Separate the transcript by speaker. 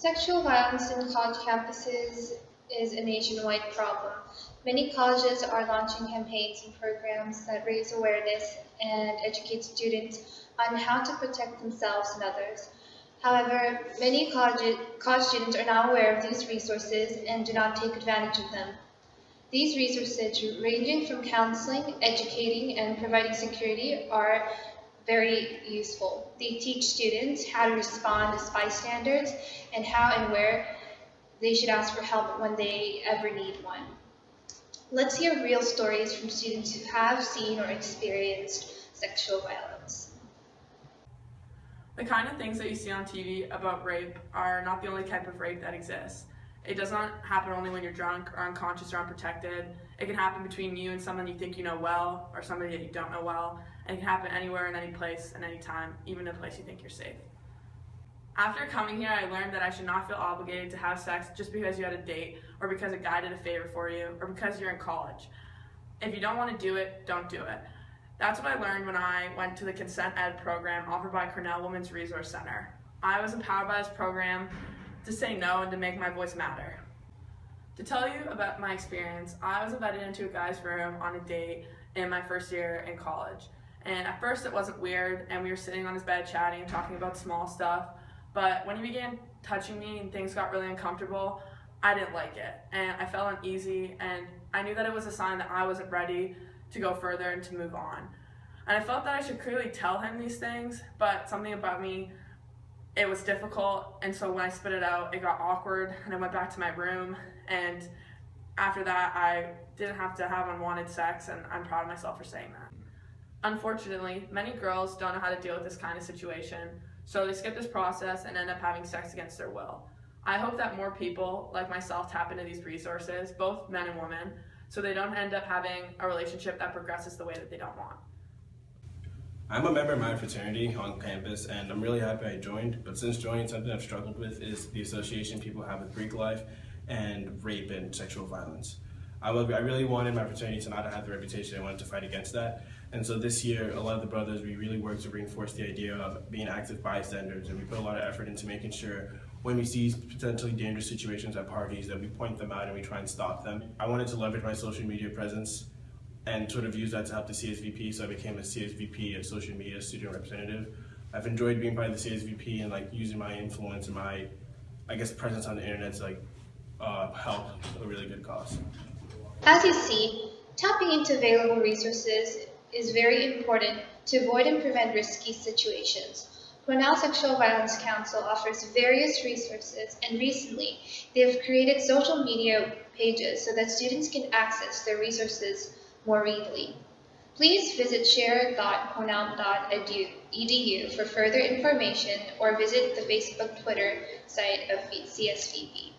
Speaker 1: Sexual violence in college campuses is a nationwide problem. Many colleges are launching campaigns and programs that raise awareness and educate students on how to protect themselves and others. However, many college students are not aware of these resources and do not take advantage of them. These resources, ranging from counseling, educating, and providing security, are very useful. They teach students how to respond as bystanders and how and where they should ask for help when they ever need one. Let's hear real stories from students who have seen or experienced sexual violence.
Speaker 2: The kind of things that you see on TV about rape are not the only type of rape that exists. It does not happen only when you're drunk or unconscious or unprotected. It can happen between you and someone you think you know well or somebody that you don't know well. And it can happen anywhere, in any place, and any time, even in a place you think you're safe. After coming here, I learned that I should not feel obligated to have sex just because you had a date or because a guy did a favor for you or because you're in college. If you don't want to do it, don't do it. That's what I learned when I went to the Consent Ed program offered by Cornell Women's Resource Center. I was empowered by this program to say no and to make my voice matter. To tell you about my experience, I was invited into a guy's room on a date in my first year in college. And at first it wasn't weird, and we were sitting on his bed chatting and talking about small stuff. But when he began touching me and things got really uncomfortable, I didn't like it. And I felt uneasy, and I knew that it was a sign that I wasn't ready to go further and to move on. And I felt that I should clearly tell him these things, but something about me, it was difficult, and so when I spit it out, it got awkward, and I went back to my room, and after that, I didn't have to have unwanted sex, and I'm proud of myself for saying that. Unfortunately, many girls don't know how to deal with this kind of situation, so they skip this process and end up having sex against their will. I hope that more people, like myself, tap into these resources, both men and women, so they don't end up having a relationship that progresses the way that they don't want.
Speaker 3: I'm a member of my fraternity on campus, and I'm really happy I joined, but since joining, something I've struggled with is the association people have with Greek life and rape and sexual violence. I really wanted my fraternity to not have the reputation. I wanted to fight against that. And so this year, a lot of the brothers, we really worked to reinforce the idea of being active bystanders, and we put a lot of effort into making sure when we see potentially dangerous situations at parties that we point them out and we try and stop them. I wanted to leverage my social media presence and sort of use that to help the CSVP, so I became a CSVP, a social media student representative. I've enjoyed being part of the CSVP and using my influence and my, presence on the internet to help a really good cause.
Speaker 1: As you see, tapping into available resources is very important to avoid and prevent risky situations. Cornell Sexual Violence Council offers various resources, and recently they have created social media pages so that students can access their resources more readily. Please visit share.cornell.edu for further information or visit the Facebook Twitter site of CSVP.